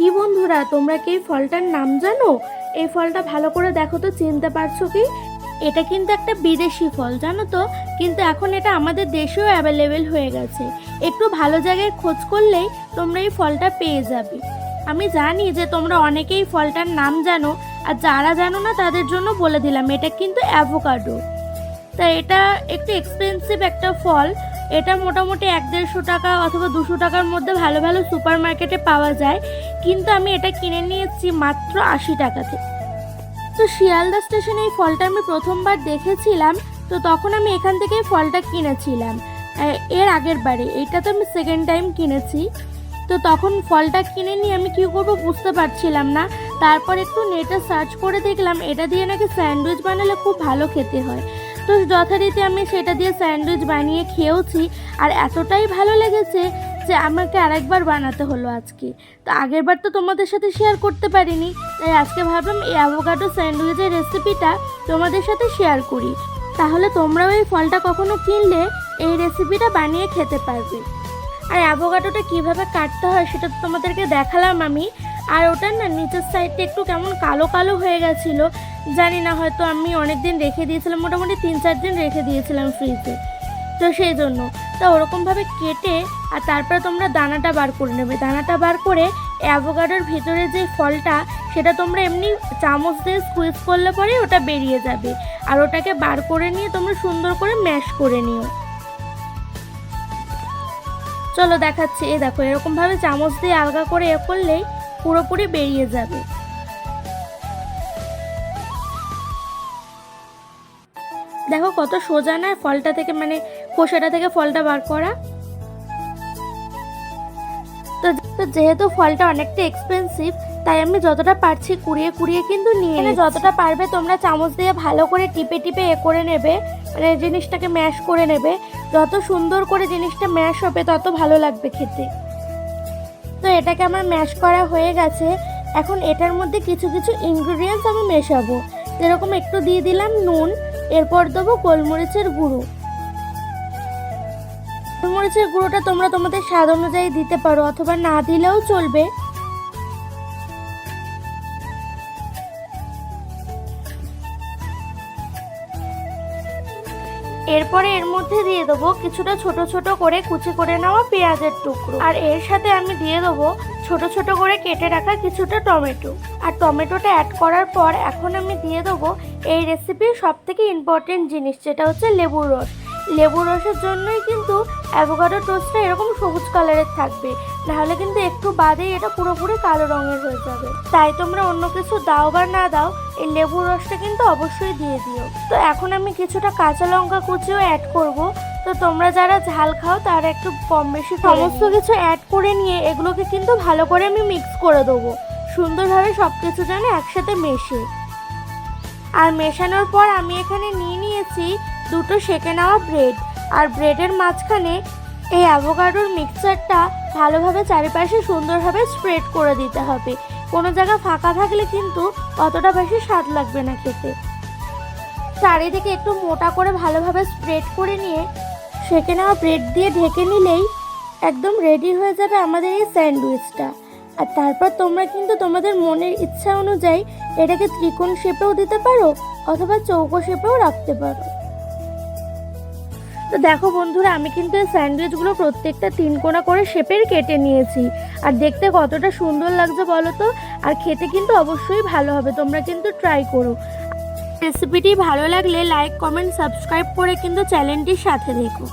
কি বন্ধুরা, তোমরা কি এই ফলটার নাম জানো? এই ফলটা ভালো করে দেখো তো, চিনতে পারছো কি? এটা কিন্তু একটা বিদেশি ফল, জানো তো, কিন্তু এখন এটা আমাদের দেশেও অ্যাভেলেবেল হয়ে গেছে। একটু ভালো জায়গায় খোঁজ করলেই তোমরা এই ফলটা পেয়ে যাবে। আমি জানি যে তোমরা অনেকেই ফলটার নাম জানো, আর যারা জানো না তাদের জন্য বলে দিলাম, এটা কিন্তু অ্যাভোকাডো। তা এটা একটু এক্সপেন্সিভ একটা ফল। এটা মোটামুটি 1-150 টাকা অথবা 200 টাকার মধ্যে ভালো ভালো সুপার মার্কেটে পাওয়া যায়, কিন্তু আমি এটা কিনে নিয়েছি মাত্র 80 টাকাতে। তো শিয়ালদা স্টেশনে এই ফলটা আমি প্রথমবার দেখেছিলাম, তো তখন আমি এখান থেকে ফলটা কিনেছিলাম। এর আগের বারে এইটা তো আমি সেকেন্ড টাইম কিনেছি। তো তখন ফলটা কিনে নিয়ে আমি কী করবো বুঝতে পারছিলাম না। তারপর একটু নেটে সার্চ করে দেখলাম এটা দিয়ে নাকি স্যান্ডউইচ বানালে খুব ভালো খেতে হয়। তো যথারীতি আমি সেটা দিয়ে স্যান্ডউইচ বানিয়ে খেয়েওছি, আর এতটাই ভালো লেগেছে যে আমাকে আরেকবার বানাতে হলো আজকে। তো আগের বার তো তোমাদের সাথে শেয়ার করতে পারিনি, তাই আজকে ভাবলাম এই অ্যাভোকাডো স্যান্ডউইচের রেসিপিটা তোমাদের সাথে শেয়ার করি। তাহলে তোমরাও এই ফলটা কখনো কিনলে এই রেসিপিটা বানিয়ে খেতে পারবে। আর অ্যাভোকাডোটা কীভাবে কাটতে হয় সেটা তো তোমাদেরকে দেখালাম আমি। আর ওটার না নিচের সাইডটা একটু কেমন কালো কালো হয়ে গেছিলো, জানি না, হয়তো আমি অনেক দিন রেখে দিয়েছিলাম, মোটামুটি 3-4 দিন রেখে দিয়েছিলাম ফ্রিজে, তো সেই জন্য। তা ওরকমভাবে কেটে আর তারপরে তোমরা দানাটা বার করে নেবে। দানাটা বার করে অ্যাভোকাডোর ভিতরে যে ফলটা, সেটা তোমরা এমনি চামচ দিয়ে স্কুইজ করলে পরে ওটা বেরিয়ে যাবে। আর ওটাকে বার করে নিয়ে তোমরা সুন্দর করে ম্যাশ করে নিও। চলো দেখাচ্ছি। দেখো, এরকমভাবে চামচ দিয়ে আলগা করে করলেই পুরোপুরি বেরিয়ে যাবে। দেখো কত সোজা না ফলটা থেকে, মানে খোসাটা থেকে ফলটা বার করা। তো যেহেতু ফলটা অনেকটা এক্সপেন্সিভ, তাই আমি যতটা পারছি কুড়িয়ে কুড়িয়ে কিন্তু নিয়ে, যতটা পারবে তোমরা চামচ দিয়ে ভালো করে টিপে টিপে করে নেবে, মানে জিনিসটাকে ম্যাশ করে নেবে। যত সুন্দর করে জিনিসটা ম্যাশ হবে তত ভালো লাগবে খেতে। তো এটাকে আমার ম্যাশ করা হয়ে গেছে। এখন এটার মধ্যে কিছু কিছু ইনগ্রিডিয়েন্টস আমি মেশাবো। যেরকম একটু দিয়ে দিলাম নুন, এরপর দেবো গোলমরিচের গুঁড়ো। গোলমরিচের গুঁড়োটা তোমরা তোমাদের স্বাদ অনুযায়ী দিতে পারো, অথবা না দিলেও চলবে। এরপরে এর মধ্যে দিয়ে দেবো কিছুটা ছোট ছোট করে কুচি করে নেওয়া পেঁয়াজের টুকরো, আর এর সাথে আমি দিয়ে দেবো ছোট ছোট করে কেটে রাখা কিছুটা টমেটো। আর টমেটোটা অ্যাড করার পর এখন আমি দিয়ে দেবো এই রেসিপির সবথেকে ইম্পর্টেন্ট জিনিস, যেটা হচ্ছে লেবুর রস। লেবুর রসের জন্যই কিন্তু অ্যাভোকাডো টোস্টটা এরকম সবুজ কালারের থাকবে, নাহলে কিন্তু একটু বাদেই এটা পুরোপুরি কালো রঙের হয়ে যাবে। তাই তোমরা অন্য কিছু দাও বা না দাও, এই লেবুর রসটা কিন্তু অবশ্যই দিয়ে দিও। তো এখন আমি কিছুটা কাঁচা লঙ্কা কুচিও অ্যাড করব। তো তোমরা যারা ঝাল খাও তারা একটু কম বেশি সমস্ত কিছু অ্যাড করে নিয়ে এগুলোকে কিন্তু ভালো করে আমি মিক্স করে দেবো, সুন্দরভাবে সব কিছু যেন একসাথে মেশে। আর মেশানোর পর আমি এখানে নিয়ে নিয়েছি দুটো সেঁকে নেওয়া ব্রেড, আর ব্রেডের মাঝখানে এই অ্যাভোকাডোর মিক্সচারটা ভালোভাবে চারিপাশে সুন্দরভাবে স্প্রেড করে দিতে হবে। কোনো জায়গা ফাঁকা থাকলে কিন্তু অতটা বেশি স্বাদ লাগবে না খেতে। চারিদিকে একটু মোটা করে ভালোভাবে স্প্রেড করে নিয়ে সেঁকে নেওয়া ব্রেড দিয়ে ঢেকে নিলেই একদম রেডি হয়ে যাবে আমাদের এই স্যান্ডউইচটা। আর তারপর তোমরা কিন্তু তোমাদের মনের ইচ্ছা অনুযায়ী এটাকে ত্রিকোণ শেপেও দিতে পারো, অথবা চৌকো শেপেও রাখতে পারো। তো দেখো বন্ধুরা, আমি কিন্তু এই স্যান্ডউইচগুলো প্রত্যেকটা 3 কোণা করে শেপের কেটে নিয়েছি। আর দেখতে কতটা সুন্দর লাগছে বলো তো, আর খেতে কিন্তু অবশ্যই ভালো হবে। তোমরা কিন্তু ট্রাই করো। রেসিপিটি ভালো লাগলে লাইক, কমেন্ট, সাবস্ক্রাইব করে কিন্তু চ্যানেলটির সাথে থেকো।